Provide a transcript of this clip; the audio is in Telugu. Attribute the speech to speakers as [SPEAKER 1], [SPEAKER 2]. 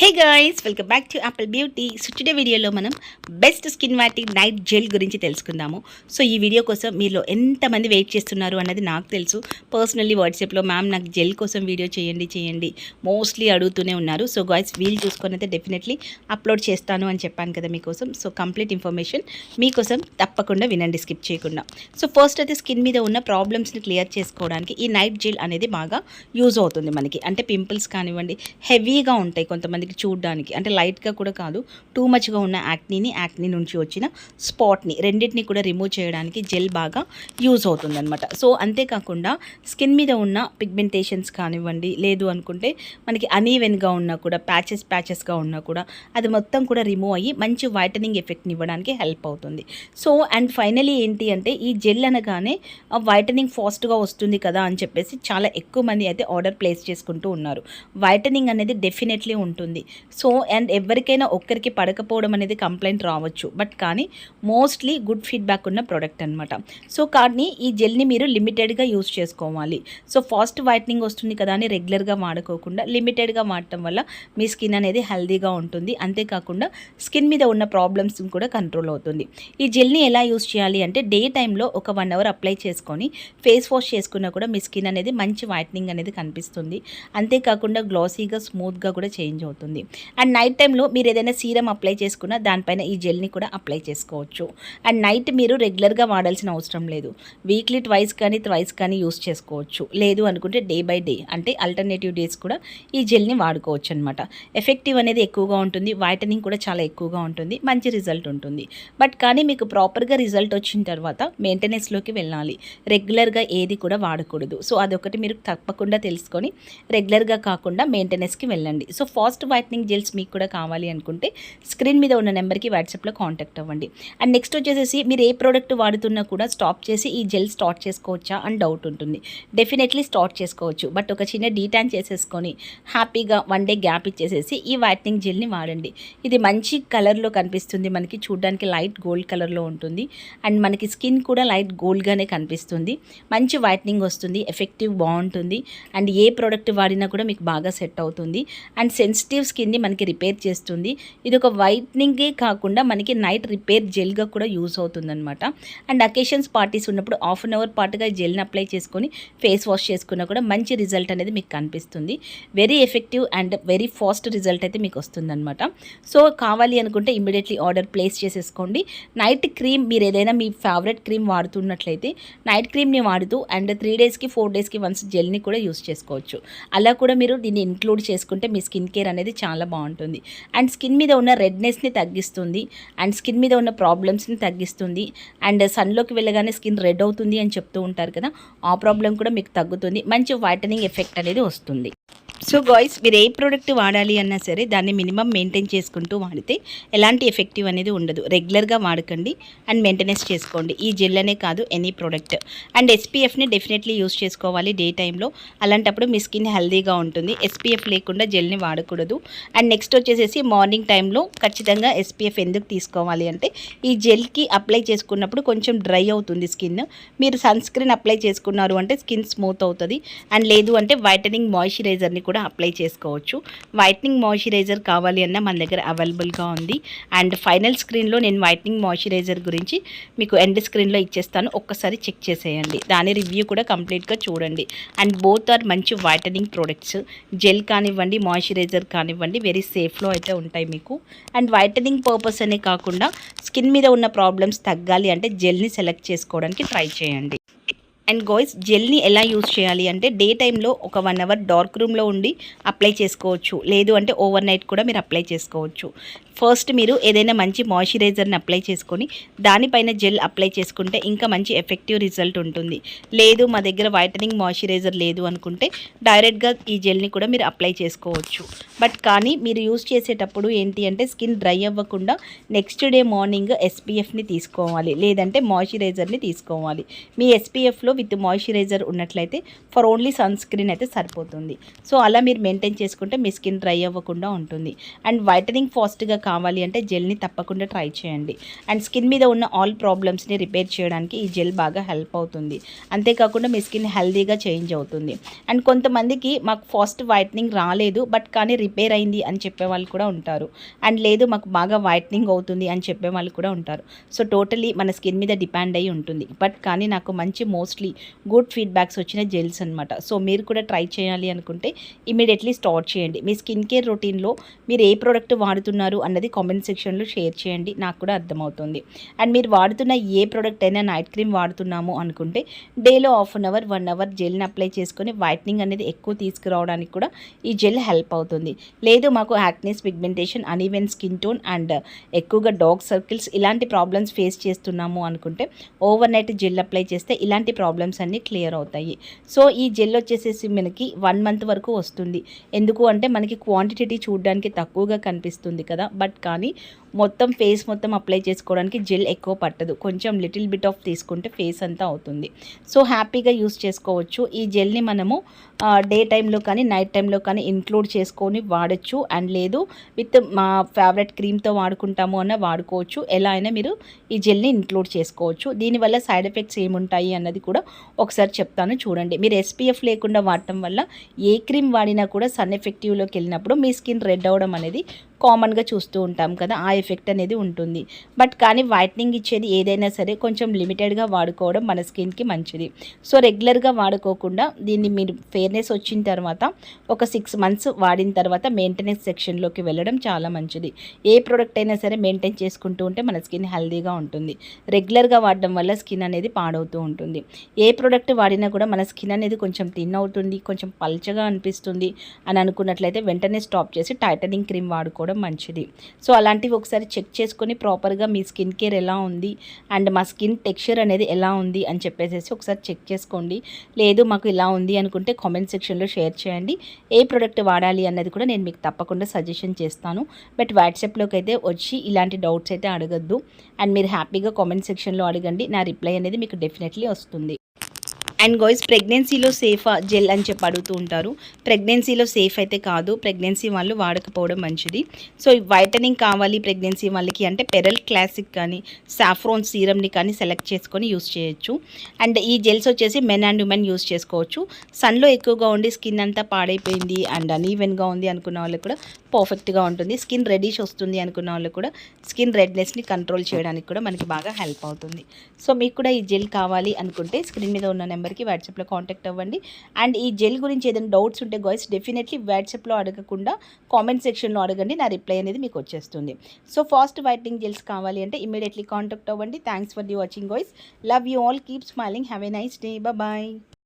[SPEAKER 1] Hey guys, welcome back to Apple beauty. So today వీడియోలో మనం best skin whitening night gel గురించి తెలుసుకుందాము. సో ఈ వీడియో కోసం మీలో ఎంతమంది వెయిట్ చేస్తున్నారు అన్నది నాకు తెలుసు. పర్సనల్లీ వాట్సాప్లో మ్యామ్ నాకు జెల్ కోసం వీడియో చేయండి మోస్ట్లీ అడుగుతూనే ఉన్నారు. సో గైస్ వీల్ చూసుకొని అయితే డెఫినెట్లీ అప్లోడ్ చేస్తాను అని చెప్పాను కదా మీకోసం. సో కంప్లీట్ ఇన్ఫర్మేషన్ మీకోసం తప్పకుండా వినండి, స్కిప్ చేయకుండా. సో ఫస్ట్ అయితే స్కిన్ మీద ఉన్న ప్రాబ్లమ్స్ని క్లియర్ చేసుకోవడానికి ఈ నైట్ జెల్ అనేది బాగా యూజ్ అవుతుంది మనకి. అంటే పింపుల్స్ కానివ్వండి, హెవీగా ఉంటాయి కొంతమందికి చూడడానికి, అంటే లైట్గా కూడా కాదు, టూ మచ్గా ఉన్న యాక్నీ నుంచి వచ్చిన స్పాట్ని రెండింటిని కూడా రిమూవ్ చేయడానికి జెల్ బాగా యూజ్ అవుతుంది అనమాట. సో అంతేకాకుండా స్కిన్ మీద ఉన్న పిగ్మెంటేషన్స్ కానివ్వండి, లేదు అనుకుంటే మనకి అనీవెన్గా ఉన్నా కూడా, ప్యాచెస్గా ఉన్నా కూడా అది మొత్తం కూడా రిమూవ్ అయ్యి మంచి వైటనింగ్ ఎఫెక్ట్ని ఇవ్వడానికి హెల్ప్ అవుతుంది. సో అండ్ ఫైనలీ ఏంటి అంటే ఈ జెల్ అనగానే వైటనింగ్ ఫాస్ట్గా వస్తుంది కదా అని చెప్పేసి చాలా ఎక్కువ మంది అయితే ఆర్డర్ ప్లేస్ చేసుకుంటూ ఉన్నారు. వైటనింగ్ అనేది డెఫినెట్లీ ఉంటుంది. సో అండ్ ఎవరికైనా ఒక్కరికి పడకపోవడం అనేది కంప్లైంట్ రావచ్చు, బట్ కానీ మోస్ట్లీ గుడ్ ఫీడ్బ్యాక్ ఉన్న ప్రోడక్ట్ అనమాట. సో కానీ ఈ జెల్ని మీరు లిమిటెడ్గా యూజ్ చేసుకోవాలి. సో ఫాస్ట్ వైటనింగ్ వస్తుంది కదా అని రెగ్యులర్గా వాడుకోకుండా లిమిటెడ్గా వాడటం వల్ల మీ స్కిన్ అనేది హెల్దీగా ఉంటుంది. అంతేకాకుండా స్కిన్ మీద ఉన్న ప్రాబ్లమ్స్ కూడా కంట్రోల్ అవుతుంది. ఈ జెల్ని ఎలా యూజ్ చేయాలి అంటే డే టైంలో ఒక 1 అవర్ అప్లై చేసుకొని ఫేస్ వాష్ చేసుకున్నా కూడా మీ స్కిన్ అనేది మంచి వైటనింగ్ అనేది కనిపిస్తుంది. అంతేకాకుండా గ్లాసీగా స్మూత్గా కూడా చేంజ్ అవుతుంది. అండ్ నైట్ టైంలో మీరు ఏదైనా సీరం అప్లై చేసుకున్నా దానిపైన ఈ జెల్ని కూడా అప్లై చేసుకోవచ్చు. అండ్ నైట్ మీరు రెగ్యులర్గా వాడాల్సిన అవసరం లేదు, వీక్లీ ట్వైస్ కానీ యూస్ చేసుకోవచ్చు. లేదు అనుకుంటే డే బై డే అంటే ఆల్టర్నేటివ్ డేస్ కూడా ఈ జెల్ని వాడుకోవచ్చు అనమాట. ఎఫెక్టివ్ అనేది ఎక్కువగా ఉంటుంది, వైటనింగ్ కూడా చాలా ఎక్కువగా ఉంటుంది, మంచి రిజల్ట్ ఉంటుంది. బట్ కానీ మీకు ప్రాపర్గా రిజల్ట్ వచ్చిన తర్వాత మెయింటెనెన్స్లోకి వెళ్ళాలి. రెగ్యులర్గా ఏది కూడా వాడకూడదు. సో అదొకటి మీరు తప్పకుండా తెలుసుకొని రెగ్యులర్గా కాకుండా మెయింటెనెన్స్కి వెళ్ళండి. సో ఫాస్ట్ వైటనింగ్ జెల్స్ మీకు కూడా కావాలి అనుకుంటే స్క్రీన్ మీద ఉన్న నెంబర్కి వాట్సాప్లో కాంటాక్ట్ అవ్వండి. అండ్ నెక్స్ట్ వచ్చేసి మీరు ఏ ప్రోడక్ట్ వాడుతున్నా కూడా స్టాప్ చేసి ఈ జెల్ స్టార్ట్ చేసుకోవచ్చా అని డౌట్ ఉంటుంది. డెఫినెట్లీ స్టార్ట్ చేసుకోవచ్చు, బట్ ఒక చిన్న డీటాన్ చేసేసుకొని హ్యాపీగా 1 డే గ్యాప్ ఇచ్చేసేసి ఈ వైటనింగ్ జెల్ని వాడండి. ఇది మంచి కలర్లో కనిపిస్తుంది, మనకి చూడడానికి లైట్ గోల్డ్ కలర్లో ఉంటుంది. అండ్ మనకి స్కిన్ కూడా లైట్ గోల్డ్గానే కనిపిస్తుంది, మంచి వైటనింగ్ వస్తుంది, ఎఫెక్టివ్ బాగుంటుంది. అండ్ ఏ ప్రోడక్ట్ వాడినా కూడా మీకు బాగా సెట్ అవుతుంది. అండ్ సెన్సిటివ్ స్కిన్ని మనకి రిపేర్ చేస్తుంది. ఇది ఒక వైట్నింగే కాకుండా మనకి నైట్ రిపేర్ జెల్గా కూడా యూజ్ అవుతుందన్నమాట. అండ్ అకేషన్స్ పార్టీస్ ఉన్నప్పుడు 1/2 అవర్ పాటుగా జెల్ని అప్లై చేసుకొని ఫేస్ వాష్ చేసుకున్నా కూడా మంచి రిజల్ట్ అనేది మీకు కనిపిస్తుంది. Very effective and very fast result అయితే మీకు వస్తుందన్నమాట. సో కావాలి అనుకుంటే ఇమీడియట్లీ ఆర్డర్ ప్లేస్ చేసేసుకోండి. నైట్ క్రీమ్ మీరు ఏదైనా మీ ఫేవరెట్ క్రీమ్ వాడుతున్నట్లయితే నైట్ క్రీమ్ని వాడుతూ అండ్ 3 డేస్కి 4 డేస్కి వన్స్ జెల్ని కూడా యూస్ చేసుకోవచ్చు. అలా కూడా మీరు దీన్ని ఇంక్లూడ్ చేసుకుంటే మీ స్కిన్ కేర్ అనేది చాలా బాగుంటుంది. అండ్ స్కిన్ మీద ఉన్న రెడ్నెస్ని తగ్గిస్తుంది, అండ్ స్కిన్ మీద ఉన్న ప్రాబ్లమ్స్ని తగ్గిస్తుంది. అండ్ సన్లోకి వెళ్ళగానే స్కిన్ రెడ్ అవుతుంది అని చెప్తూ ఉంటారు కదా, ఆ ప్రాబ్లం కూడా మీకు తగ్గుతుంది. మంచి వైటనింగ్ ఎఫెక్ట్ అనేది వస్తుంది. సో గాయ్స్ మీరు ఏ ప్రోడక్ట్ వాడాలి అన్నా సరే దాన్ని మినిమం మెయింటైన్ చేసుకుంటూ వాడితే ఎలాంటి ఎఫెక్టివ్ అనేది ఉండదు. రెగ్యులర్గా వాడకండి అండ్ మెయింటెనెన్స్ చేసుకోండి. ఈ జెల్ అనే కాదు, ఎనీ ప్రోడక్ట్. అండ్ ఎస్పీఎఫ్ని డెఫినెట్లీ యూస్ చేసుకోవాలి డే టైంలో. అలాంటప్పుడు మీ స్కిన్ హెల్దీగా ఉంటుంది. ఎస్పీఎఫ్ లేకుండా జెల్ని వాడకూడదు. అండ్ నెక్స్ట్ వచ్చేసి మార్నింగ్ టైంలో ఖచ్చితంగా ఎస్పీఎఫ్ ఎందుకు తీసుకోవాలి అంటే ఈ జెల్కి అప్లై చేసుకున్నప్పుడు కొంచెం డ్రై అవుతుంది స్కిన్. మీరు సన్ స్క్రీన్ అప్లై చేసుకున్నారు అంటే స్కిన్ స్మూత్ అవుతుంది. అండ్ లేదు అంటే వైటనింగ్ మాయిశ్చరైజర్ని కూడా అప్లై చేసుకోవచ్చు. వైటనింగ్ మాయిశ్చరైజర్ కావాలి అన్న మన దగ్గర అవైలబుల్గా ఉంది. అండ్ ఫైనల్ స్క్రీన్లో నేను వైటనింగ్ మాయిశ్చరైజర్ గురించి మీకు ఎండ్ స్క్రీన్లో ఇచ్చేస్తాను, ఒక్కసారి చెక్ చేసేయండి. దాని రివ్యూ కూడా కంప్లీట్గా చూడండి. అండ్ బోత్ ఆర్ మంచి వైటనింగ్ ప్రోడక్ట్స్. జెల్ కానివ్వండి, మాయిశ్చరైజర్ కానివ్వండి, వెరీ సేఫ్లో అయితే ఉంటాయి మీకు. అండ్ వైటనింగ్ పర్పస్ అనే కాకుండా స్కిన్ మీద ఉన్న ప్రాబ్లమ్స్ తగ్గాలి అంటే జెల్ని సెలెక్ట్ చేసుకోవడానికి ట్రై చేయండి. అండ్ గాయ్స్ జెల్ని ఎలా యూజ్ చేయాలి అంటే డే టైంలో ఒక 1 అవర్ డార్క్ రూమ్లో ఉండి అప్లై చేసుకోవచ్చు. లేదు అంటే ఓవర్ నైట్ కూడా మీరు అప్లై చేసుకోవచ్చు. ఫస్ట్ మీరు ఏదైనా మంచి మాయిశ్చరైజర్ని అప్లై చేసుకొని దానిపైన జెల్ అప్లై చేసుకుంటే ఇంకా మంచి ఎఫెక్టివ్ రిజల్ట్ ఉంటుంది. లేదు మా దగ్గర వైటనింగ్ మాయిశ్చరైజర్ లేదు అనుకుంటే డైరెక్ట్గా ఈ జెల్ని కూడా మీరు అప్లై చేసుకోవచ్చు. బట్ కానీ మీరు యూజ్ చేసేటప్పుడు ఏంటి అంటే స్కిన్ డ్రై అవ్వకుండా నెక్స్ట్ డే మార్నింగ్ ఎస్పీఎఫ్ని తీసుకోవాలి, లేదంటే మాయిశ్చరైజర్ని తీసుకోవాలి. మీ ఎస్పీఎఫ్లో విత్ మాయిశ్చరైజర్ ఉన్నట్లయితే ఫర్ ఓన్లీ సన్ స్క్రీన్ అయితే సరిపోతుంది. సో అలా మీరు మెయింటైన్ చేసుకుంటే మీ స్కిన్ డ్రై అవ్వకుండా ఉంటుంది. అండ్ వైటనింగ్ ఫాస్ట్గా కావాలి అంటే జెల్ని తప్పకుండా ట్రై చేయండి. అండ్ స్కిన్ మీద ఉన్న ఆల్ ప్రాబ్లమ్స్ని రిపేర్ చేయడానికి ఈ జెల్ బాగా హెల్ప్ అవుతుంది. అంతేకాకుండా మీ స్కిన్ హెల్దీగా చేంజ్ అవుతుంది. అండ్ కొంతమందికి మాకు ఫాస్ట్ వైట్నింగ్ రాలేదు బట్ కానీ రిపేర్ అయింది అని చెప్పే వాళ్ళు కూడా ఉంటారు. అండ్ లేదు మాకు బాగా వైట్నింగ్ అవుతుంది అని చెప్పే వాళ్ళు కూడా ఉంటారు. సో టోటలీ మన స్కిన్ మీద డిపెండ్ అయ్యి ఉంటుంది. బట్ కానీ నాకు మంచి మోస్ట్లీ గుడ్ ఫీడ్బ్యాక్స్ వచ్చిన జెల్స్ అనమాట. సో మీరు కూడా ట్రై చేయాలి అనుకుంటే ఇమీడియట్లీ స్టార్ట్ చేయండి. మీ స్కిన్ కేర్ రొటీన్లో మీరు ఏ ప్రోడక్ట్ వాడుతున్నారు అన్నది కామెంట్ సెక్షన్లో షేర్ చేయండి, నాకు కూడా అర్థమవుతుంది. అండ్ మీరు వాడుతున్న ఏ ప్రోడక్ట్ అయినా నైట్ క్రీమ్ వాడుతున్నాము అనుకుంటే డేలో హాఫ్ అన్ అవర్ 1 అవర్ జెల్ని అప్లై చేసుకొని వైట్నింగ్ అనేది ఎక్కువ తీసుకురావడానికి కూడా ఈ జెల్ హెల్ప్ అవుతుంది. లేదు మాకు acnes, pigmentation, uneven skin tone and ఎక్కువగా డార్క్ సర్కిల్స్ ఇలాంటి ప్రాబ్లమ్స్ ఫేస్ చేస్తున్నాము అనుకుంటే ఓవర్ నైట్ జెల్ అప్లై చేస్తే ఇలాంటి ప్రాబ్లమ్స్ అన్నీ క్లియర్ అవుతాయి. సో ఈ జెల్ వచ్చేసేసి మనకి 1 మంత్ వరకు వస్తుంది. ఎందుకు అంటే మనకి క్వాంటిటీ చూడడానికి తక్కువగా కనిపిస్తుంది కదా, బట్ కానీ మొత్తం ఫేస్ మొత్తం అప్లై చేసుకోవడానికి జెల్ ఎక్కువ పట్టదు. కొంచెం లిటిల్ బిట్ ఆఫ్ తీసుకుంటే ఫేస్ అంతా అవుతుంది. సో హ్యాపీగా యూస్ చేసుకోవచ్చు. ఈ జెల్ని మనము డే టైంలో కానీ నైట్ టైంలో కానీ ఇంక్లూడ్ చేసుకొని వాడచ్చు. అండ్ లేదు విత్ మా ఫేవరెట్ క్రీమ్తో వాడుకుంటాము అన్న వాడుకోవచ్చు. ఎలా అయినా మీరు ఈ జెల్ని ఇంక్లూడ్ చేసుకోవచ్చు. దీనివల్ల సైడ్ ఎఫెక్ట్స్ ఏముంటాయి అన్నది కూడా ఒకసారి చెప్తాను చూడండి. మీరు ఎస్పీఎఫ్ లేకుండా వాడటం వల్ల ఏ క్రీమ్ వాడినా కూడా సన్ ఎఫెక్టివ్లోకి వెళ్ళినప్పుడు మీ స్కిన్ రెడ్ అవ్వడం అనేది కామన్గా చూస్తూ ఉంటాం కదా, ఆ ఎఫెక్ట్ అనేది ఉంటుంది. బట్ కానీ వైట్నింగ్ ఇచ్చేది ఏదైనా సరే కొంచెం లిమిటెడ్గా వాడుకోవడం మన స్కిన్కి మంచిది. సో రెగ్యులర్గా వాడుకోకుండా దీన్ని మీరు ఫెయిర్నెస్ వచ్చిన తర్వాత ఒక 6 మంత్స్ వాడిన తర్వాత మెయింటెనెన్స్ సెక్షన్లోకి వెళ్ళడం చాలా మంచిది. ఏ ప్రోడక్ట్ అయినా సరే మెయింటైన్ చేసుకుంటూ ఉంటే మన స్కిన్ హెల్దీగా ఉంటుంది. రెగ్యులర్గా వాడడం వల్ల స్కిన్ అనేది పాడవుతూ ఉంటుంది. ఏ ప్రోడక్ట్ వాడినా కూడా మన స్కిన్ అనేది కొంచెం థిన్ అవుతుంది, కొంచెం పల్చగా అనిపిస్తుంది అని అనుకున్నట్లయితే వెంటనే స్టాప్ చేసి టైటనింగ్ క్రీమ్ వాడుకోవడం మంచిది. సో అలాంటివి ఒకసారి చెక్ చేసుకొని ప్రాపర్గా మీ స్కిన్ కేర్ ఎలా ఉంది అండ్ మా స్కిన్ టెక్స్చర్ అనేది ఎలా ఉంది అని చెప్పేసి ఒకసారి చెక్ చేసుకోండి. లేదు మాకు ఇలా ఉంది అనుకుంటే కామెంట్ సెక్షన్లో షేర్ చేయండి. ఏ ప్రోడక్ట్ వాడాలి అన్నది కూడా నేను మీకు తప్పకుండా సజెషన్ చేస్తాను. బట్ వాట్సాప్లోకి అయితే వచ్చి ఇలాంటి డౌట్స్ అయితే అడగద్దు. అండ్ మీరు హ్యాపీగా కామెంట్ సెక్షన్లో అడగండి, నా రిప్లై అనేది మీకు డెఫినెట్లీ వస్తుంది. అండ్ గాయ్స్ ప్రెగ్నెన్సీలో సేఫా జెల్ అని చెప్పి అడుగుతూ ఉంటారు. ప్రెగ్నెన్సీలో సేఫ్ అయితే కాదు, ప్రెగ్నెన్సీ వాళ్ళు వాడకపోవడం మంచిది. సో వైటనింగ్ కావాలి ప్రెగ్నెన్సీ వాళ్ళకి అంటే పెరల్ క్లాసిక్ కానీ సాఫ్రాన్ సీరమ్ని కానీ సెలెక్ట్ చేసుకొని యూస్ చేయొచ్చు. అండ్ ఈ జెల్స్ వచ్చేసి మెన్ అండ్ ఉమెన్ యూస్ చేసుకోవచ్చు. సన్లో ఎక్కువగా ఉండి స్కిన్ అంతా పాడైపోయింది అండ్ అన్ఈవెన్గా ఉంది అనుకున్న వాళ్ళకి కూడా పర్ఫెక్ట్గా ఉంటుంది. స్కిన్ రెడిష్ వస్తుంది అనుకున్న వాళ్ళకి కూడా స్కిన్ రెడ్నెస్ని కంట్రోల్ చేయడానికి కూడా మనకి బాగా హెల్ప్ అవుతుంది. సో మీకు కూడా ఈ జెల్ కావాలి అనుకుంటే స్క్రీన్ మీద ఉన్న నెంబర్కి వాట్సాప్లో కాంటాక్ట్ అవ్వండి. అండ్ ఈ జెల్ గురించి ఏదైనా డౌట్స్ ఉంటే గాయ్స్ డెఫినెట్లీ వాట్సాప్లో అడగకుండా కామెంట్ సెక్షన్లో అడగండి, నా రిప్లై అనేది మీకు వచ్చేస్తుంది. సో ఫాస్ట్ వైట్నింగ్ జెల్స్ కావాలి అంటే ఇమీడియట్లీ కాంటాక్ట్ అవ్వండి. Thanks for the watching guys. Love you all, keep smiling, have a nice day, bye.